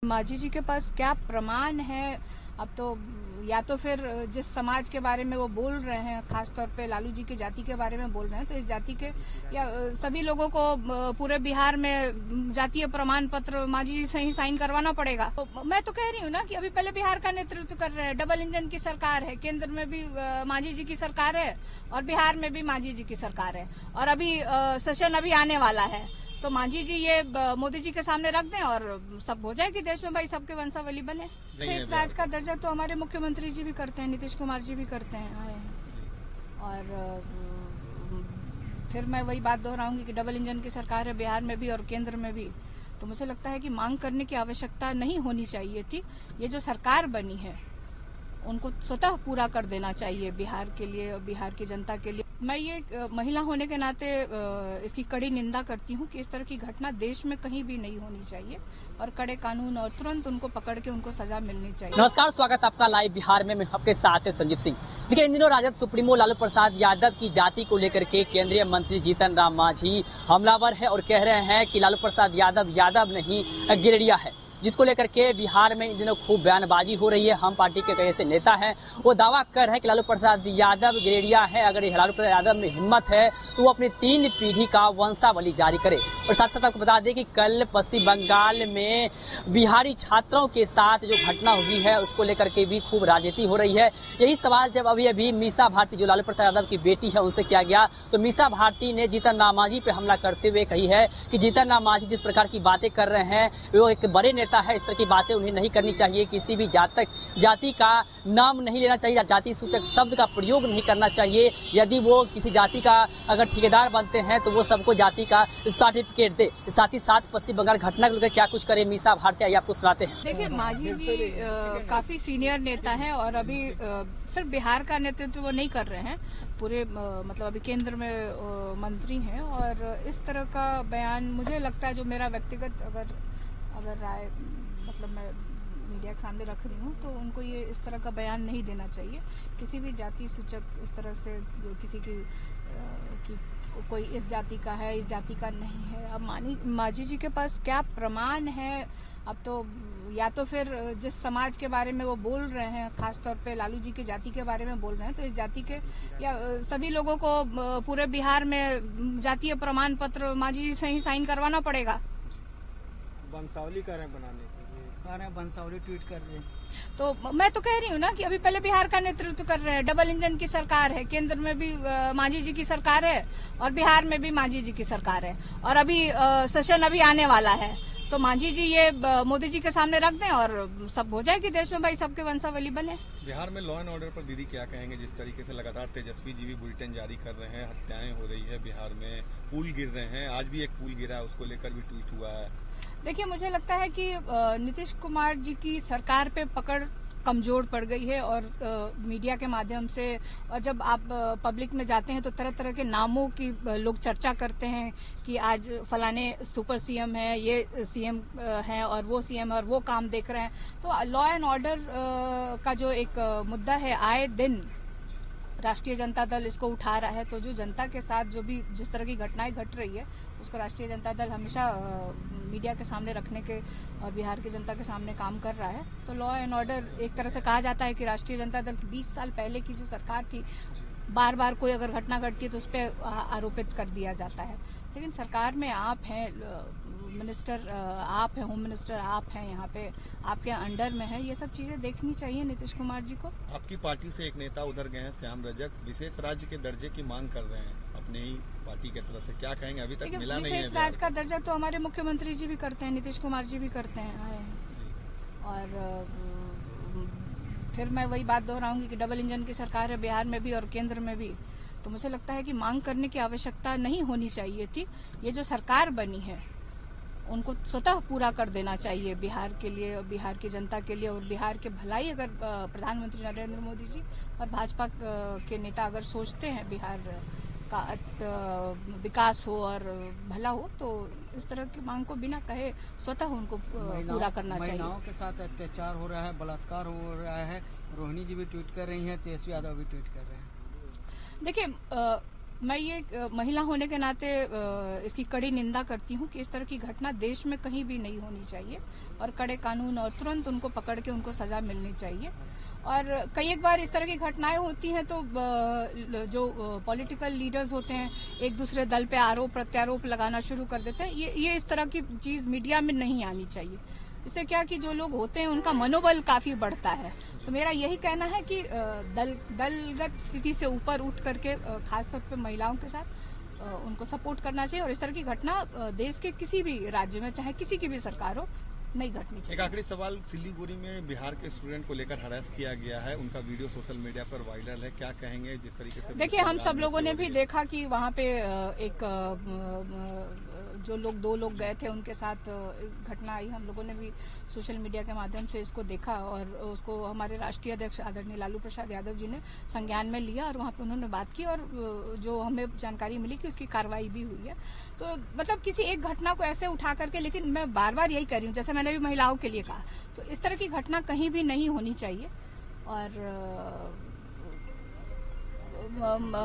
माझी जी के पास क्या प्रमाण है? अब तो या तो फिर जिस समाज के बारे में वो बोल रहे हैं, खासतौर पे लालू जी की जाति के बारे में बोल रहे हैं, तो इस जाति के या सभी लोगों को पूरे बिहार में जातीय प्रमाण पत्र माझी जी से ही साइन करवाना पड़ेगा। तो मैं तो कह रही हूँ ना कि अभी पहले बिहार का नेतृत्व कर रहे हैं, डबल इंजन की सरकार है, केंद्र में भी माझी जी की सरकार है और बिहार में भी माझी जी की सरकार है, और अभी सेशन अभी आने वाला है। तो माझी जी ये मोदी जी के सामने रख दें और सब हो जाएगी देश में, भाई सबके वंशावली बने। इस राज का दर्जा तो हमारे मुख्यमंत्री जी भी करते हैं, नीतीश कुमार जी भी करते हैं, आए हैं। और फिर मैं वही बात दोहराऊंगी कि डबल इंजन की सरकार है बिहार में भी और केंद्र में भी। तो मुझे लगता है कि मांग करने की आवश्यकता नहीं होनी चाहिए थी। ये जो सरकार बनी है उनको स्वतः पूरा कर देना चाहिए बिहार के लिए और बिहार की जनता के लिए। मैं ये महिला होने के नाते इसकी कड़ी निंदा करती हूँ कि इस तरह की घटना देश में कहीं भी नहीं होनी चाहिए और कड़े कानून और तुरंत उनको पकड़ के उनको सजा मिलनी चाहिए। नमस्कार, स्वागत आपका लाइव बिहार में। मैं आपके साथ है संजीव सिंह। देखिए, इन दिनों राजद सुप्रीमो लालू प्रसाद यादव की जाति को लेकर के केंद्रीय मंत्री जीतन राम मांझी हमलावर है और कह रहे हैं कि लालू प्रसाद यादव नहीं गिरिडीह है, जिसको लेकर के बिहार में इन दिनों खूब बयानबाजी हो रही है। हम पार्टी के कई ऐसे नेता हैं, वो दावा कर रहे हैं कि लालू प्रसाद यादव गिरिडीह है। अगर लालू प्रसाद यादव में हिम्मत है तो वो अपनी 3 पीढ़ी का वंशावली जारी करे। और साथ साथ आपको बता दें कि कल पश्चिम बंगाल में बिहारी छात्रों के साथ जो घटना हुई है उसको लेकर के भी खूब राजनीति हो रही है। यही सवाल जब अभी मीसा भारती जो लालू प्रसाद यादव की बेटी है उनसे किया गया, तो मीसा भारती ने जीतन राम मांझी पे हमला करते हुए कही है कि जीतन राम मांझी जिस प्रकार की बातें कर रहे हैं वो एक बड़े नेता है, इस तरह की बातें उन्हें नहीं करनी चाहिए। किसी भी जाति का नाम नहीं लेना चाहिए, जाति सूचक शब्द का प्रयोग नहीं करना चाहिए। यदि वो किसी जाति का अगर ठेकेदार बनते हैं तो वो सबको जाति का सर्टिफिकेट दे। साथ ही साथ पश्चिम बंगाल घटना को लेकर क्या कुछ करे मीसा भारती, आइए आपको सुनाते हैं। देखिए, मांझी जी काफी सीनियर नेता है और अभी सिर्फ बिहार का नेतृत्व वो नहीं कर रहे हैं, पूरे मतलब अभी केंद्र में मंत्री हैं। और इस तरह का बयान मुझे लगता है, जो मेरा व्यक्तिगत अगर राय मतलब मैं मीडिया के सामने रख रही हूँ, तो उनको ये इस तरह का बयान नहीं देना चाहिए। किसी भी जाति सूचक इस तरह से जो किसी की कोई इस जाति का है, इस जाति का नहीं है। अब माझी जी के पास क्या प्रमाण है? अब तो या तो फिर जिस समाज के बारे में वो बोल रहे हैं, खासतौर पे लालू जी की जाति के बारे में बोल रहे हैं, तो इस जाति के या सभी लोगों को पूरे बिहार में जातीय प्रमाण पत्र माझी जी से ही साइन करवाना पड़ेगा। वंशावली कर रहे हैं बनाने के लिए, वंशावली ट्वीट कर रहे हैं। तो मैं तो कह रही हूँ ना कि अभी पहले बिहार का नेतृत्व कर रहे हैं, डबल इंजन की सरकार है, केंद्र में भी माझी जी की सरकार है और बिहार में भी माझी जी की सरकार है, और अभी सेशन अभी आने वाला है। तो माझी जी ये मोदी जी के सामने रख दें और सब हो जाएगी देश में, भाई सबके वंशावली बने। बिहार में लॉ एंड ऑर्डर पर दीदी क्या कहेंगे? जिस तरीके से लगातार तेजस्वी जी भी बुलेटिन जारी कर रहे हैं, हत्याएं हो रही है बिहार में, पुल गिर रहे हैं, आज भी एक पुल गिरा है, उसको लेकर भी ट्वीट हुआ है। देखिए, मुझे लगता है कि नीतीश कुमार जी की सरकार पे पकड़ कमजोर पड़ गई है और मीडिया के माध्यम से, और जब आप पब्लिक में जाते हैं तो तरह तरह के नामों की लोग चर्चा करते हैं कि आज फलाने सुपर सीएम है, ये सीएम है और वो सीएम है और वो काम देख रहे हैं। तो लॉ एंड ऑर्डर का जो एक मुद्दा है, आए दिन राष्ट्रीय जनता दल इसको उठा रहा है। तो जो जनता के साथ जो भी जिस तरह की घटनाएं घट रही है उसको राष्ट्रीय जनता दल हमेशा मीडिया के सामने रखने के और बिहार की जनता के सामने काम कर रहा है। तो लॉ एंड ऑर्डर, एक तरह से कहा जाता है कि राष्ट्रीय जनता दल की 20 साल पहले की जो सरकार थी, बार बार कोई अगर घटना घटती है तो उस पर आरोपित कर दिया जाता है। लेकिन सरकार में आप हैं, मिनिस्टर आप हैं, होम मिनिस्टर आप हैं, यहाँ पे आपके अंडर में है, ये सब चीजें देखनी चाहिए नीतीश कुमार जी को। आपकी पार्टी से एक नेता उधर गए हैं, श्याम रजक, विशेष राज्य के दर्जे की मांग कर रहे हैं अपने ही पार्टी की तरफ से, क्या कहेंगे? अभी तक मिला नहीं है। विशेष राज्य का दर्जा तो हमारे मुख्यमंत्री जी भी करते हैं, नीतीश कुमार जी भी करते हैं, आए हैं। और फिर मैं वही बात दोहराऊंगी कि डबल इंजन की सरकार है बिहार में भी और केंद्र में भी। तो मुझे लगता है कि मांग करने की आवश्यकता नहीं होनी चाहिए थी। ये जो सरकार बनी है उनको स्वतः पूरा कर देना चाहिए बिहार के लिए, बिहार की जनता के लिए और बिहार के भलाई। अगर प्रधानमंत्री नरेंद्र मोदी जी और भाजपा के नेता अगर सोचते हैं बिहार का विकास हो और भला हो, तो इस तरह की मांग को बिना कहे स्वतः उनको पूरा करना चाहिए। महिलाओं के साथ अत्याचार हो रहा है, बलात्कार हो रहा है, रोहिणी जी भी ट्वीट कर रही हैं, तेजस्वी यादव भी ट्वीट कर रहे हैं। देखिए, मैं ये महिला होने के नाते इसकी कड़ी निंदा करती हूँ कि इस तरह की घटना देश में कहीं भी नहीं होनी चाहिए और कड़े कानून और तुरंत उनको पकड़ के उनको सजा मिलनी चाहिए। और कई एक बार इस तरह की घटनाएं होती हैं तो जो पॉलिटिकल लीडर्स होते हैं एक दूसरे दल पे आरोप प्रत्यारोप लगाना शुरू कर देते हैं। ये इस तरह की चीज मीडिया में नहीं आनी चाहिए। इससे क्या कि जो लोग होते हैं उनका मनोबल काफी बढ़ता है। तो मेरा यही कहना है कि दलगत स्थिति से ऊपर उठ करके खासतौर पे महिलाओं के साथ उनको सपोर्ट करना चाहिए और इस तरह की घटना देश के किसी भी राज्य में चाहे किसी की भी सरकार हो नहीं घटनी चाहिए। एक आखिरी सवाल, सिलीगुड़ी में बिहार के स्टूडेंट को लेकर हरास किया गया है, उनका वीडियो सोशल मीडिया पर वायरल है, क्या कहेंगे जिस तरीके से? देखिए, हम सब लोगों ने भी देखा कि वहाँ पे एक जो लोग 2 लोग गए थे उनके साथ घटना आई। हम लोगों ने भी सोशल मीडिया के माध्यम से इसको देखा और उसको हमारे राष्ट्रीय अध्यक्ष आदरणीय लालू प्रसाद यादव जी ने संज्ञान में लिया और वहाँ पे उन्होंने बात की और जो हमें जानकारी मिली कि उसकी कार्रवाई भी हुई है। तो मतलब किसी एक घटना को ऐसे उठा करके, लेकिन मैं बार बार यही कह रही हूँ, जैसे मैंने भी महिलाओं के लिए कहा, तो इस तरह की घटना कहीं भी नहीं होनी चाहिए। और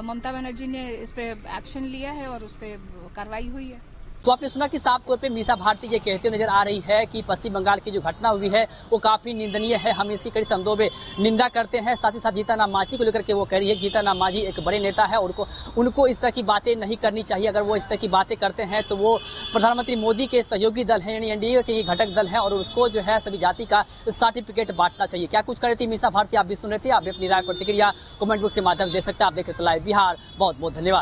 ममता बनर्जी ने इस पे एक्शन लिया है और उस पे कार्रवाई हुई है। तो आपने सुना कि साफ तौर पे मीसा भारती ये कहते हुए नजर आ रही है कि पश्चिम बंगाल की जो घटना हुई है वो काफी निंदनीय है। हम इसकी कड़ी शब्दों में निंदा करते हैं। साथ ही साथ जीतन राम मांझी को लेकर के वो कह रही है कि जीतन राम मांझी एक बड़े नेता है और उनको इस तरह की बातें नहीं करनी चाहिए। अगर वो इस तरह की बातें करते हैं तो वो प्रधानमंत्री मोदी के सहयोगी दल है, यानी एनडीए के घटक दल है और उसको जो है सभी जाति का सर्टिफिकेट बांटना चाहिए। क्या कुछ कर रही थी मीसा भारती, आप भी सुन रहे थे। आप भी अपनी राय प्रतिक्रिया कमेंट बॉक्स के माध्यम से दे सकते हैं। आप देख रहे थे लाइव बिहार। बहुत बहुत धन्यवाद।